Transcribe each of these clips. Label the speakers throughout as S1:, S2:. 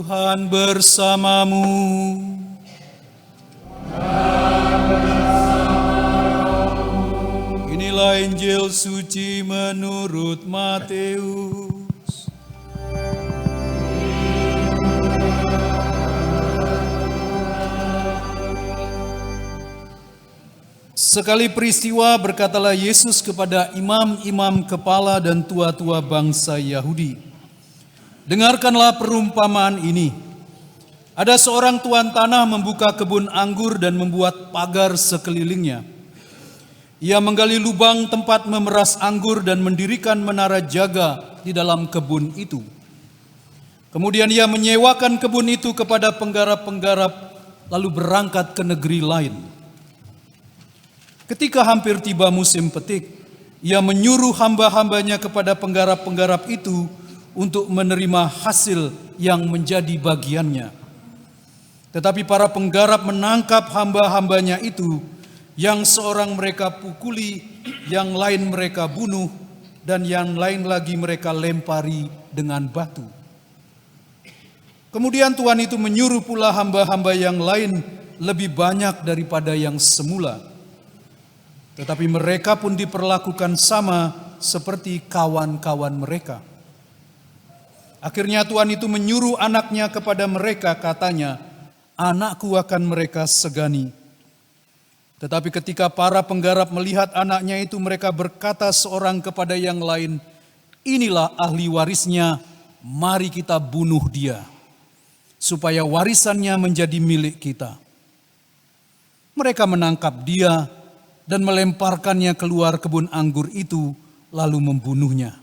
S1: Tuhan bersamamu. Inilah Injil suci menurut Matius. Sekali peristiwa berkatalah Yesus kepada imam-imam kepala dan tua-tua bangsa Yahudi, "Dengarkanlah perumpamaan ini. Ada seorang tuan tanah membuka kebun anggur dan membuat pagar sekelilingnya. Ia menggali lubang tempat memeras anggur dan mendirikan menara jaga di dalam kebun itu. Kemudian ia menyewakan kebun itu kepada penggarap-penggarap, lalu berangkat ke negeri lain. Ketika hampir tiba musim petik, ia menyuruh hamba-hambanya kepada penggarap-penggarap itu untuk menerima hasil yang menjadi bagiannya. Tetapi para penggarap menangkap hamba-hambanya itu, yang seorang mereka pukuli, yang lain mereka bunuh, dan yang lain lagi mereka lempari dengan batu. Kemudian Tuhan itu menyuruh pula hamba-hamba yang lain lebih banyak daripada yang semula. Tetapi mereka pun diperlakukan sama seperti kawan-kawan mereka. Akhirnya Tuhan itu menyuruh anaknya kepada mereka, katanya, 'Anakku akan mereka segani.' Tetapi ketika para penggarap melihat anaknya itu, mereka berkata seorang kepada yang lain, 'Inilah ahli warisnya, mari kita bunuh dia, supaya warisannya menjadi milik kita.' Mereka menangkap dia dan melemparkannya keluar kebun anggur itu, lalu membunuhnya.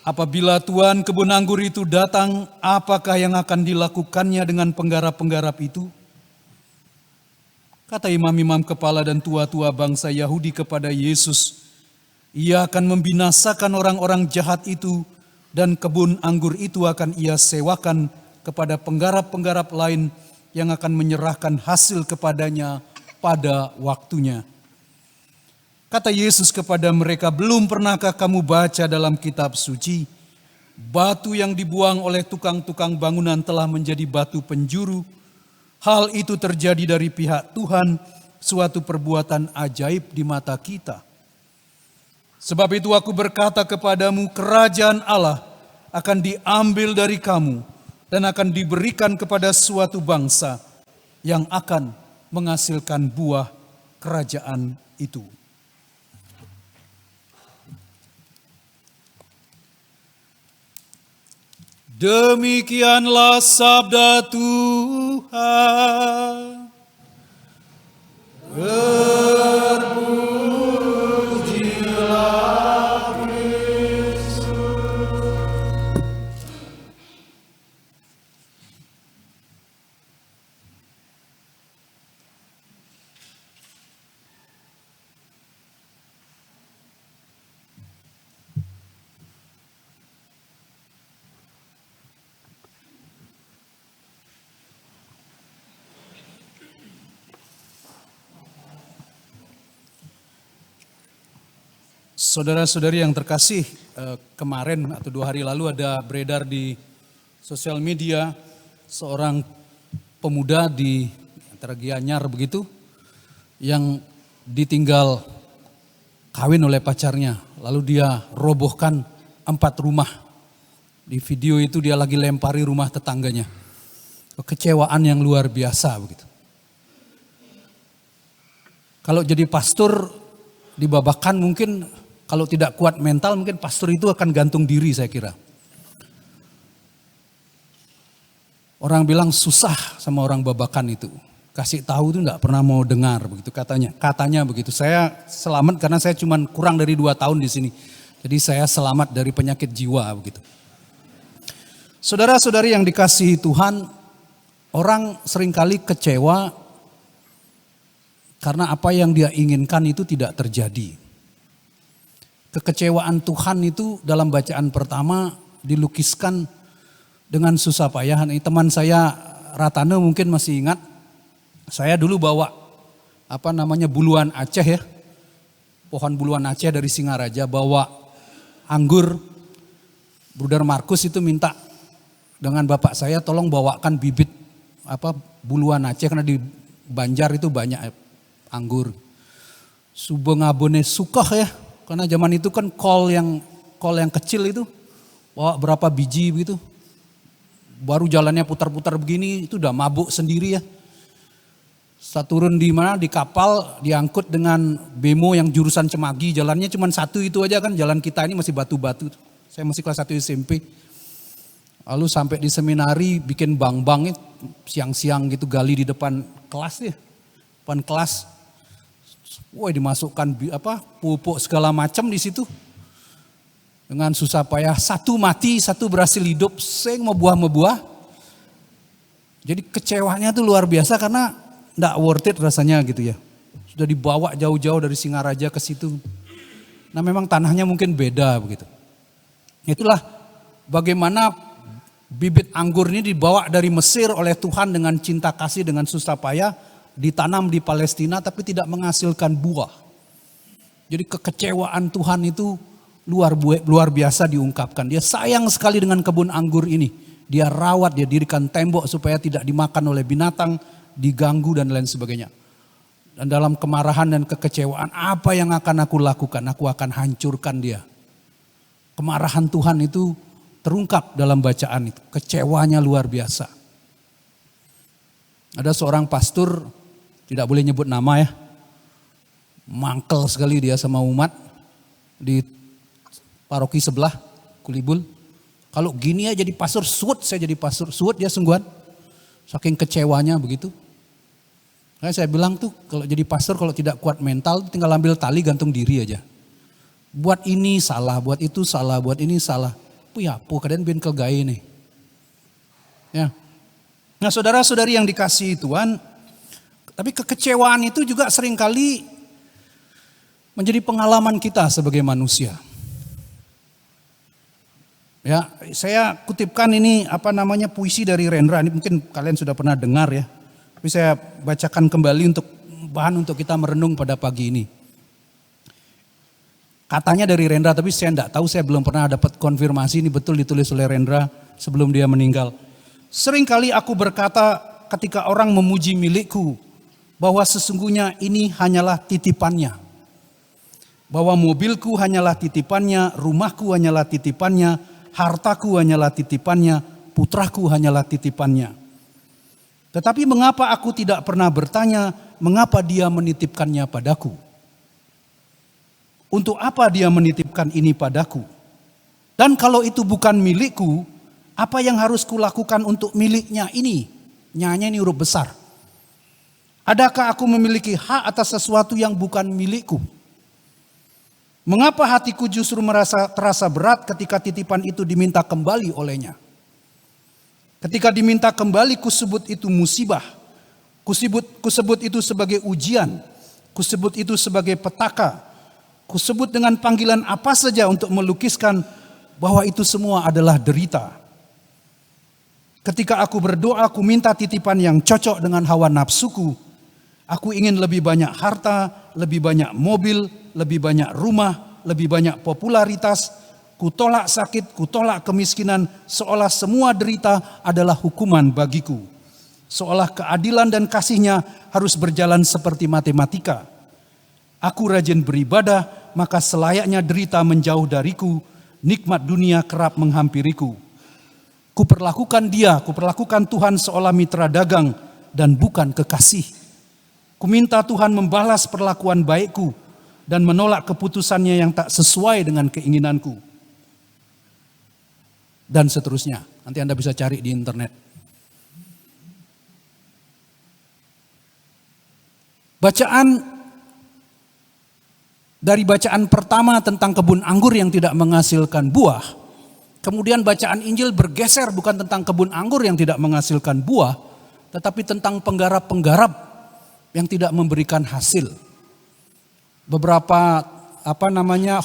S1: Apabila tuan kebun anggur itu datang, apakah yang akan dilakukannya dengan penggarap-penggarap itu?" Kata imam-imam kepala dan tua-tua bangsa Yahudi kepada Yesus, "Ia akan membinasakan orang-orang jahat itu, dan kebun anggur itu akan ia sewakan kepada penggarap-penggarap lain yang akan menyerahkan hasil kepadanya pada waktunya." Kata Yesus kepada mereka, "Belum pernahkah kamu baca dalam kitab suci, batu yang dibuang oleh tukang-tukang bangunan telah menjadi batu penjuru? Hal itu terjadi dari pihak Tuhan, suatu perbuatan ajaib di mata kita. Sebab itu aku berkata kepadamu, kerajaan Allah akan diambil dari kamu dan akan diberikan kepada suatu bangsa yang akan menghasilkan buah kerajaan itu." Demikianlah sabda Tuhan. Berpujilah Kristus. Saudara-saudari yang terkasih, kemarin atau 2 hari lalu ada beredar di sosial media seorang pemuda di antara Gianyar begitu, yang ditinggal kawin oleh pacarnya, lalu dia robohkan 4 rumah. Di video itu dia lagi lempari rumah tetangganya. Kekecewaan yang luar biasa begitu. Kalau jadi pastor di Babakan mungkin, kalau tidak kuat mental, mungkin pastor itu akan gantung diri, saya kira. Orang bilang susah sama orang Babakan itu. Kasih tahu itu enggak pernah mau dengar begitu katanya. Katanya begitu. Saya selamat karena saya cuma kurang dari 2 tahun di sini. Jadi saya selamat dari penyakit jiwa begitu. Saudara-saudari yang dikasihi Tuhan, orang seringkali kecewa karena apa yang dia inginkan itu tidak terjadi. Kekecewaan Tuhan itu dalam bacaan pertama dilukiskan dengan susah payah. Teman saya Ratane mungkin masih ingat, saya dulu bawa buluan Aceh ya. Pohon buluan Aceh dari Singaraja, bawa anggur. Bruder Markus itu minta dengan bapak saya tolong bawakan bibit buluan Aceh karena di Banjar itu banyak anggur. Subuh ngabone sukah ya, karena zaman itu kan kol yang kecil itu bawa berapa biji begitu. Baru jalannya putar-putar begini itu udah mabuk sendiri ya. Saya turun di mana di kapal diangkut dengan bemo yang jurusan Cemagi, jalannya cuma satu itu aja kan, jalan kita ini masih batu-batu. Saya masih kelas 1 SMP. Lalu sampai di seminari bikin bang-bang siang-siang gitu gali di depan kelas ya. Depan kelas. Wah, dimasukkan pupuk segala macam di situ. Dengan susah payah, satu mati, satu berhasil hidup, sing membuah. Jadi kecewanya tuh luar biasa karena enggak worth it rasanya gitu ya. Sudah dibawa jauh-jauh dari Singaraja ke situ. Nah, memang tanahnya mungkin beda begitu. Itulah bagaimana bibit anggur ini dibawa dari Mesir oleh Tuhan dengan cinta kasih, dengan susah payah, ditanam di Palestina tapi tidak menghasilkan buah. Jadi kekecewaan Tuhan itu luar biasa diungkapkan. Dia sayang sekali dengan kebun anggur ini. Dia rawat, dia dirikan tembok supaya tidak dimakan oleh binatang, diganggu dan lain sebagainya. Dan dalam kemarahan dan kekecewaan, apa yang akan aku lakukan? Aku akan hancurkan dia. Kemarahan Tuhan itu terungkap dalam bacaan itu. Kecewanya luar biasa. Ada seorang pastor, tidak boleh nyebut nama ya. Mangkel sekali dia sama umat di paroki sebelah, Kulibul. Kalau gini ya jadi pastor, suut saya jadi pastor. Suut dia sungguhan. Saking kecewanya begitu. Nah, saya bilang tuh kalau jadi pastor kalau tidak kuat mental tinggal ambil tali gantung diri aja. Buat ini salah, buat itu salah, buat ini salah. Ya, kalian bin kelgai nih. Ya. Nah, saudara-saudari yang dikasihi Tuhan, tapi kekecewaan itu juga seringkali menjadi pengalaman kita sebagai manusia. Ya, saya kutipkan ini puisi dari Rendra. Ini mungkin kalian sudah pernah dengar ya. Tapi saya bacakan kembali untuk bahan untuk kita merenung pada pagi ini. Katanya dari Rendra, tapi saya tidak tahu, saya belum pernah dapat konfirmasi ini betul ditulis oleh Rendra sebelum dia meninggal. Seringkali aku berkata ketika orang memuji milikku bahwa sesungguhnya ini hanyalah titipannya. Bahwa mobilku hanyalah titipannya, rumahku hanyalah titipannya, hartaku hanyalah titipannya, putraku hanyalah titipannya. Tetapi mengapa aku tidak pernah bertanya mengapa dia menitipkannya padaku? Untuk apa dia menitipkan ini padaku? Dan kalau itu bukan milikku, apa yang harus kulakukan untuk miliknya ini? Nyanya ini huruf besar. Adakah aku memiliki hak atas sesuatu yang bukan milikku? Mengapa hatiku justru terasa berat ketika titipan itu diminta kembali olehnya? Ketika diminta kembali kusebut itu musibah. Kusebut itu sebagai ujian. Kusebut itu sebagai petaka. Kusebut dengan panggilan apa saja untuk melukiskan bahwa itu semua adalah derita. Ketika aku berdoa, aku minta titipan yang cocok dengan hawa nafsuku. Aku ingin lebih banyak harta, lebih banyak mobil, lebih banyak rumah, lebih banyak popularitas. Kutolak sakit, kutolak kemiskinan, seolah semua derita adalah hukuman bagiku. Seolah keadilan dan kasihnya harus berjalan seperti matematika. Aku rajin beribadah, maka selayaknya derita menjauh dariku, nikmat dunia kerap menghampiriku. Kuperlakukan Tuhan seolah mitra dagang dan bukan kekasih. Kuminta Tuhan membalas perlakuan baikku dan menolak keputusannya yang tak sesuai dengan keinginanku. Dan seterusnya, nanti Anda bisa cari di internet. Dari bacaan pertama tentang kebun anggur yang tidak menghasilkan buah, kemudian bacaan Injil bergeser bukan tentang kebun anggur yang tidak menghasilkan buah, tetapi tentang penggarap-penggarap yang tidak memberikan hasil. Beberapa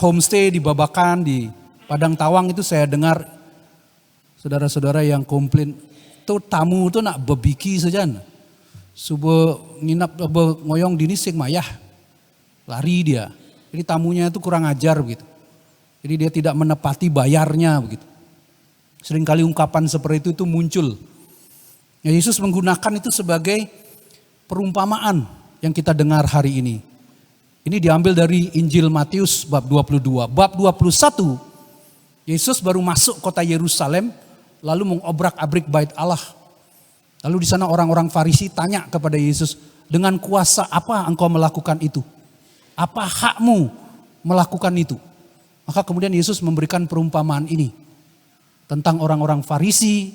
S1: homestay di Babakan, di Padang Tawang itu saya dengar saudara-saudara yang komplain, tuh tamu itu nak bebiki saja. Subuh nginap ngoyong dini sing mayah, lari dia. Jadi tamunya itu kurang ajar begitu. Jadi dia tidak menepati bayarnya begitu. Seringkali ungkapan seperti itu muncul. Ya, Yesus menggunakan itu sebagai perumpamaan yang kita dengar hari ini. Ini diambil dari Injil Matius bab 22. Bab 21, Yesus baru masuk kota Yerusalem, lalu mengobrak-abrik bait Allah. Lalu di sana orang-orang Farisi tanya kepada Yesus, dengan kuasa apa engkau melakukan itu? Apa hakmu melakukan itu? Maka kemudian Yesus memberikan perumpamaan ini tentang orang-orang Farisi.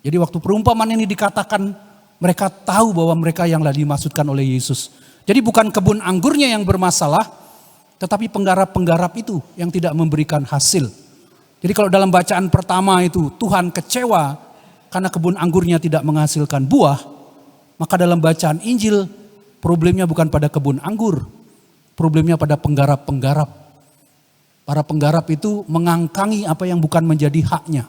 S1: Jadi waktu perumpamaan ini dikatakan, mereka tahu bahwa mereka yang dimaksudkan oleh Yesus. Jadi bukan kebun anggurnya yang bermasalah, tetapi penggarap-penggarap itu yang tidak memberikan hasil. Jadi kalau dalam bacaan pertama itu Tuhan kecewa karena kebun anggurnya tidak menghasilkan buah, maka dalam bacaan Injil problemnya bukan pada kebun anggur, problemnya pada penggarap-penggarap. Para penggarap itu mengangkangi apa yang bukan menjadi haknya.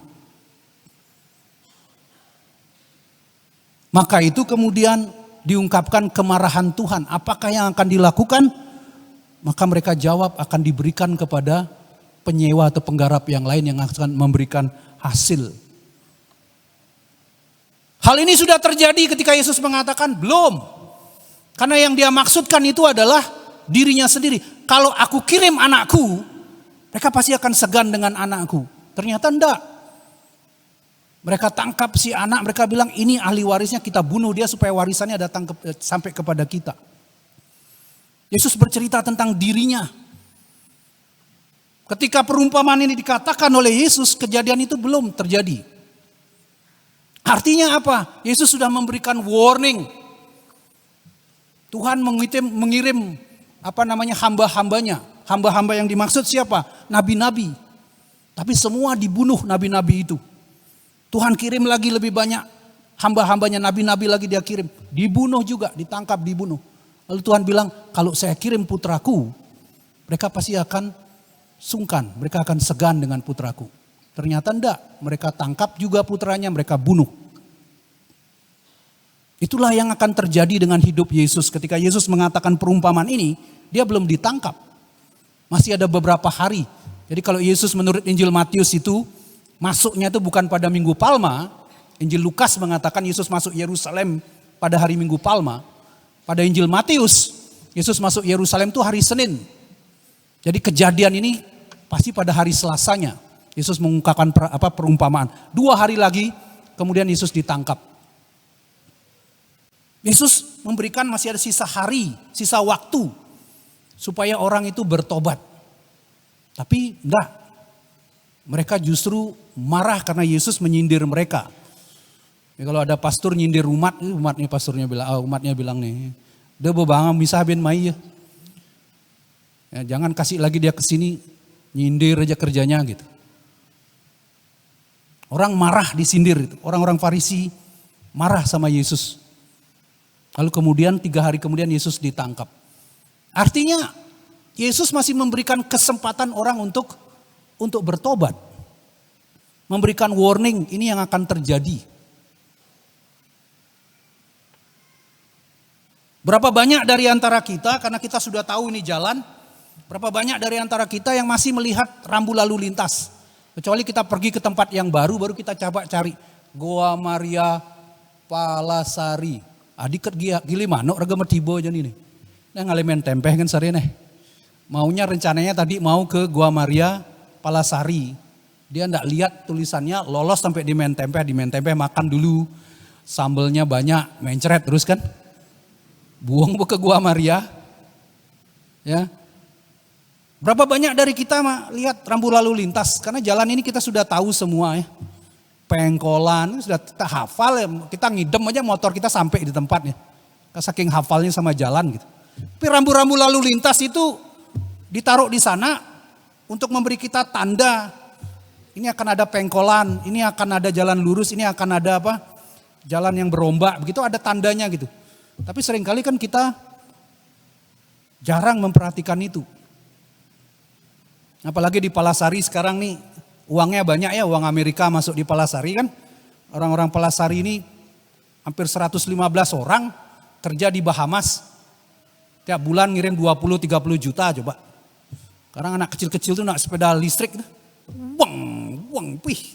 S1: Maka itu kemudian diungkapkan kemarahan Tuhan. Apakah yang akan dilakukan? Maka mereka jawab akan diberikan kepada penyewa atau penggarap yang lain yang akan memberikan hasil. Hal ini sudah terjadi ketika Yesus mengatakan belum. Karena yang dia maksudkan itu adalah dirinya sendiri. Kalau aku kirim anakku, mereka pasti akan segan dengan anakku. Ternyata enggak. Mereka tangkap si anak, mereka bilang ini ahli warisnya, kita bunuh dia supaya warisannya datang sampai kepada kita. Yesus bercerita tentang dirinya. Ketika perumpamaan ini dikatakan oleh Yesus, kejadian itu belum terjadi. Artinya apa? Yesus sudah memberikan warning. Tuhan mengirim hamba-hambanya. Hamba-hamba yang dimaksud siapa? Nabi-nabi. Tapi semua dibunuh nabi-nabi itu. Tuhan kirim lagi lebih banyak hamba-hambanya, nabi-nabi lagi dia kirim. Dibunuh juga, ditangkap, dibunuh. Lalu Tuhan bilang, kalau saya kirim putraku, mereka pasti akan sungkan, mereka akan segan dengan putraku. Ternyata enggak, mereka tangkap juga putranya, mereka bunuh. Itulah yang akan terjadi dengan hidup Yesus. Ketika Yesus mengatakan perumpamaan ini, dia belum ditangkap. Masih ada beberapa hari. Jadi kalau Yesus menurut Injil Matius itu, masuknya itu bukan pada Minggu Palma. Injil Lukas mengatakan Yesus masuk Yerusalem pada hari Minggu Palma. Pada Injil Matius, Yesus masuk Yerusalem itu hari Senin. Jadi kejadian ini pasti pada hari Selasanya. Yesus mengungkapkan perumpamaan. 2 hari lagi kemudian Yesus ditangkap. Yesus memberikan masih ada sisa hari, sisa waktu supaya orang itu bertobat. Tapi enggak. Mereka justru marah karena Yesus menyindir mereka. Ya, kalau ada pastor nyindir umatnya bilang nih, dia bebangang misah ben mai ya. Jangan kasih lagi dia ke sini, nyindir aja kerjanya gitu. Orang marah disindir itu. Orang-orang Farisi marah sama Yesus. Lalu kemudian 3 hari kemudian Yesus ditangkap. Artinya Yesus masih memberikan kesempatan orang untuk bertobat. Memberikan warning ini yang akan terjadi. Berapa banyak dari antara kita, karena kita sudah tahu ini jalan, berapa banyak dari antara kita yang masih melihat rambu lalu lintas. Kecuali kita pergi ke tempat yang baru kita coba cari. Goa Maria Palasari. Adiket gili manuk rega metibo aja nih. Nah ngalemen tempeh kan sari nih. Maunya rencananya tadi mau ke Goa Maria Palasari. Dia enggak lihat tulisannya, lolos sampai di Mentempeh makan dulu. Sambelnya banyak, mencret terus kan. Buang ke Goa Maria. Ya. Berapa banyak dari kita lihat rambu lalu lintas, karena jalan ini kita sudah tahu semua ya. Pengkolan, sudah kita hafal ya, kita ngidem aja motor kita sampai di tempatnya. Saking hafalnya sama jalan gitu. Tapi rambu-rambu lalu lintas itu ditaruh di sana untuk memberi kita tanda. Ini akan ada pengkolan, ini akan ada jalan lurus, ini akan ada jalan yang berombak, begitu ada tandanya gitu. Tapi seringkali kan kita jarang memperhatikan itu. Apalagi di Palasari sekarang nih uangnya banyak ya, uang Amerika masuk di Palasari kan. Orang-orang Palasari ini hampir 115 orang kerja di Bahamas. Tiap bulan ngirim 20-30 juta coba. Sekarang anak kecil-kecil tuh nak sepeda listrik. Weng, pih.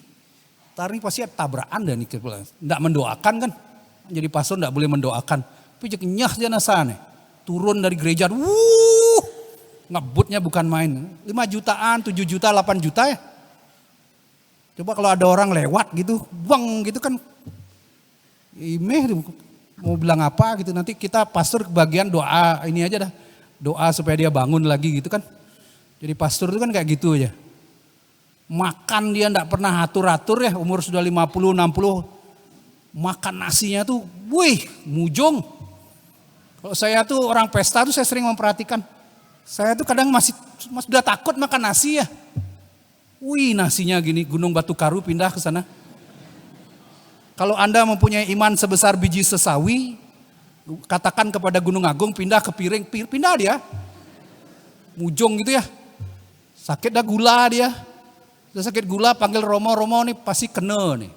S1: Ntar ini pasti tabrakan dah nih. Nggak mendoakan kan. Jadi pastor nggak boleh mendoakan. Tapi nyah jenazah nih. Turun dari gereja. Ngebutnya bukan main. 5 jutaan, 7 juta, 8 juta ya. Coba kalau ada orang lewat gitu. Buang gitu kan. Mau bilang apa gitu. Nanti kita pastor kebagian doa ini aja dah. Doa supaya dia bangun lagi gitu kan. Jadi pastor itu kan kayak gitu aja. Makan dia enggak pernah atur-atur ya, umur sudah 50, 60. Makan nasinya tuh, wih, mujung. Kalau saya tuh orang pesta tuh saya sering memperhatikan. Saya tuh kadang masih udah takut makan nasi ya. Wih, nasinya gini, Gunung Batu Karu pindah ke sana. Kalau Anda mempunyai iman sebesar biji sesawi, katakan kepada Gunung Agung pindah ke piring, pindah dia. Mujung gitu ya. Sakit dah gula dia. Udah sakit gula panggil Romo nih pasti kena nih.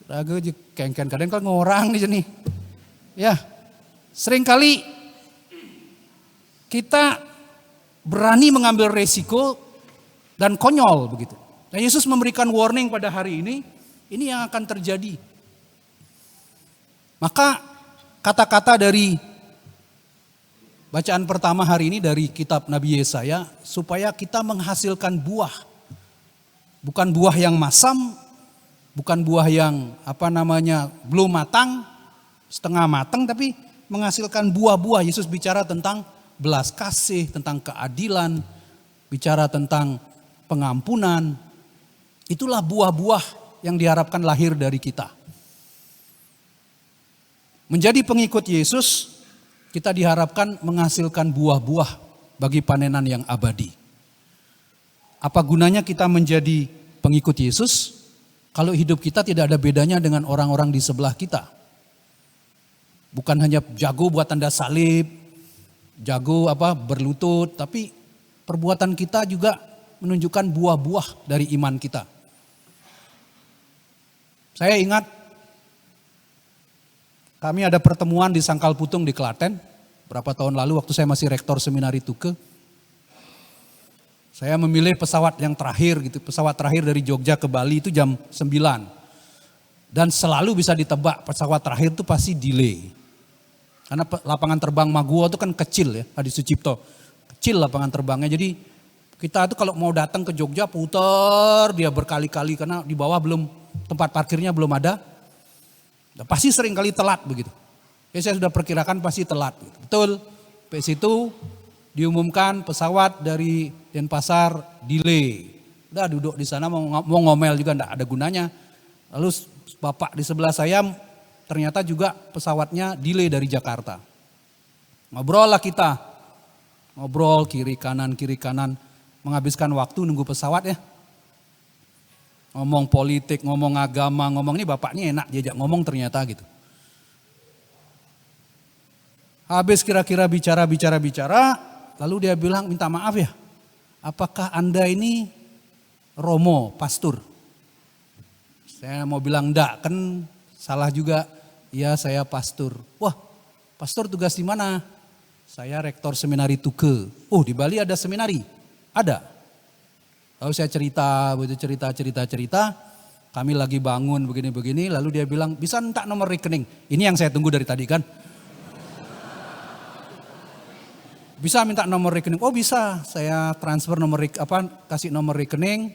S1: Raga aja kengken kadang kan ngorang nih nih. Ya, seringkali kita berani mengambil resiko dan konyol begitu. Dan Yesus memberikan warning pada hari ini yang akan terjadi. Maka kata-kata dari bacaan pertama hari ini dari kitab Nabi Yesaya supaya kita menghasilkan buah. Bukan buah yang masam, bukan buah yang belum matang, setengah matang, tapi menghasilkan buah-buah. Yesus bicara tentang belas kasih, tentang keadilan, bicara tentang pengampunan. Itulah buah-buah yang diharapkan lahir dari kita. Menjadi pengikut Yesus, kita diharapkan menghasilkan buah-buah bagi panenan yang abadi. Apa gunanya kita menjadi pengikut Yesus kalau hidup kita tidak ada bedanya dengan orang-orang di sebelah kita? Bukan hanya jago buat tanda salib, jago berlutut, tapi perbuatan kita juga menunjukkan buah-buah dari iman kita. Saya ingat kami ada pertemuan di Sangkal Putung di Klaten berapa tahun lalu waktu saya masih rektor seminari Tuke. Saya memilih pesawat yang terakhir gitu, pesawat terakhir dari Jogja ke Bali itu jam 9. Dan selalu bisa ditebak pesawat terakhir itu pasti delay. Karena lapangan terbang Maguwo itu kan kecil ya, Adi Sucipto. Kecil lapangan terbangnya, jadi kita tuh kalau mau datang ke Jogja putar dia berkali-kali karena di bawah tempat parkirnya belum ada. Dan pasti sering kali telat begitu. Saya sudah perkirakan pasti telat. Gitu. Betul, sampai situ diumumkan pesawat dari Denpasar delay. Udah duduk di sana mau ngomel juga enggak ada gunanya. Lalu bapak di sebelah saya ternyata juga pesawatnya delay dari Jakarta. Ngobrol lah kita. Ngobrol kiri kanan menghabiskan waktu nunggu pesawat ya. Ngomong politik, ngomong agama, ngomong ini bapaknya enak diajak ngomong ternyata gitu. Habis kira-kira bicara, lalu dia bilang minta maaf ya. Apakah Anda ini Romo, pastor? Saya mau bilang enggak, kan salah juga. Iya saya pastor. Wah pastor tugas di mana? Saya rektor seminari Tuke. Oh di Bali ada seminari? Ada. Lalu saya cerita. Kami lagi bangun begini-begini. Lalu dia bilang bisa minta nomor rekening. Ini yang saya tunggu dari tadi kan. Bisa minta nomor rekening. Oh bisa, saya transfer kasih nomor rekening.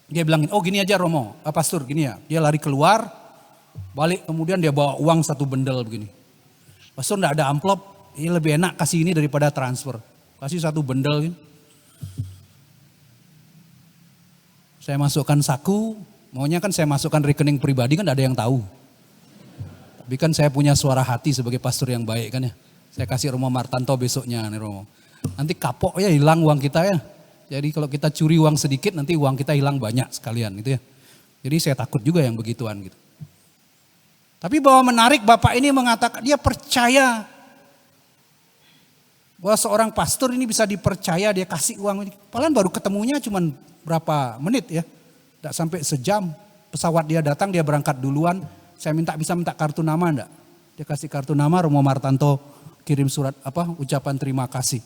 S1: Dia bilang, oh gini aja Romo, pastor gini ya. Dia lari keluar, balik kemudian dia bawa uang 1 bendel begini. Pastor enggak ada amplop, ini lebih enak kasih ini daripada transfer. Kasih 1 bendel. Gini. Saya masukkan saku, maunya kan saya masukkan rekening pribadi kan enggak ada yang tahu. Tapi kan saya punya suara hati sebagai pastor yang baik kan ya. Saya kasih Romo Martanto besoknya nih Romo. Nanti kapok ya hilang uang kita ya. Jadi kalau kita curi uang sedikit nanti uang kita hilang banyak sekalian gitu ya. Jadi saya takut juga yang begituan gitu. Tapi bahwa menarik bapak ini mengatakan dia percaya. Bahwa seorang pastor ini bisa dipercaya dia kasih uang. Padahal baru ketemunya cuma berapa menit ya. Tidak sampai sejam. Pesawat dia datang dia berangkat duluan. Saya bisa minta kartu nama enggak? Dia kasih kartu nama Romo Martanto. Kirim surat ucapan terima kasih.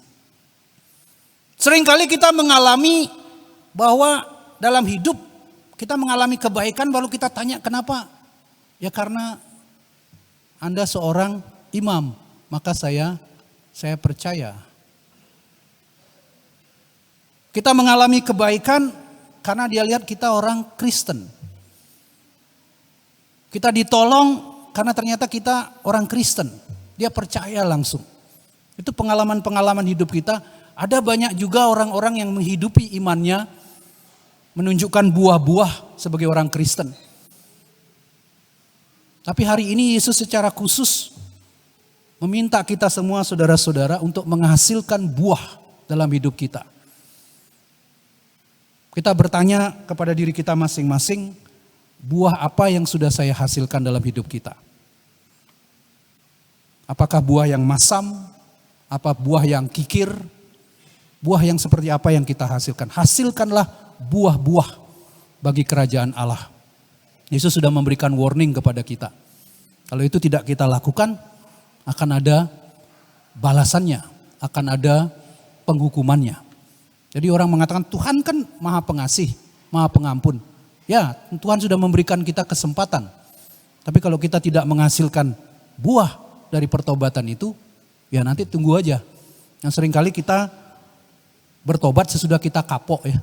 S1: Seringkali kita mengalami bahwa dalam hidup Kita mengalami kebaikan baru kita tanya kenapa? Ya karena Anda seorang imam, maka saya percaya. Kita mengalami kebaikan karena dia lihat kita orang Kristen. Kita ditolong karena ternyata kita orang Kristen. Dia percaya langsung. Itu pengalaman-pengalaman hidup kita. Ada banyak juga orang-orang yang menghidupi imannya, menunjukkan buah-buah sebagai orang Kristen. Tapi hari ini Yesus secara khusus meminta kita semua saudara-saudara untuk menghasilkan buah dalam hidup kita. Kita bertanya kepada diri kita masing-masing, buah apa yang sudah saya hasilkan dalam hidup kita? Apakah buah yang masam? Apa buah yang kikir? Buah yang seperti apa yang kita hasilkan? Hasilkanlah buah-buah bagi kerajaan Allah. Yesus sudah memberikan warning kepada kita. Kalau itu tidak kita lakukan, akan ada balasannya, akan ada penghukumannya. Jadi orang mengatakan Tuhan kan maha pengasih, maha pengampun. Ya, Tuhan sudah memberikan kita kesempatan. Tapi kalau kita tidak menghasilkan buah dari pertobatan itu, ya nanti tunggu aja. Yang seringkali kita bertobat sesudah kita kapok ya.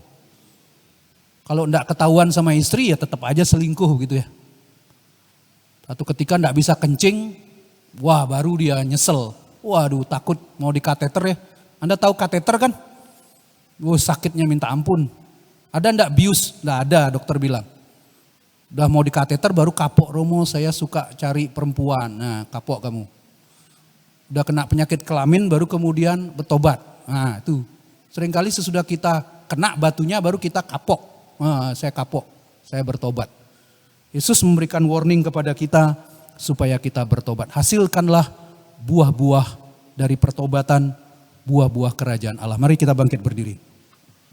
S1: Kalau enggak ketahuan sama istri ya tetap aja selingkuh gitu ya. Atau ketika enggak bisa kencing, wah baru dia nyesel. Waduh takut mau dikateter ya. Anda tahu kateter kan? Sakitnya minta ampun. Ada enggak bius? Enggak ada, dokter bilang. Udah mau dikateter baru kapok, Romo saya suka cari perempuan. Nah kapok kamu. Udah kena penyakit kelamin baru kemudian bertobat. Nah itu. Seringkali sesudah kita kena batunya baru kita kapok. Nah, saya kapok, saya bertobat. Yesus memberikan warning kepada kita supaya kita bertobat. Hasilkanlah buah-buah dari pertobatan, buah-buah kerajaan Allah. Mari kita bangkit berdiri.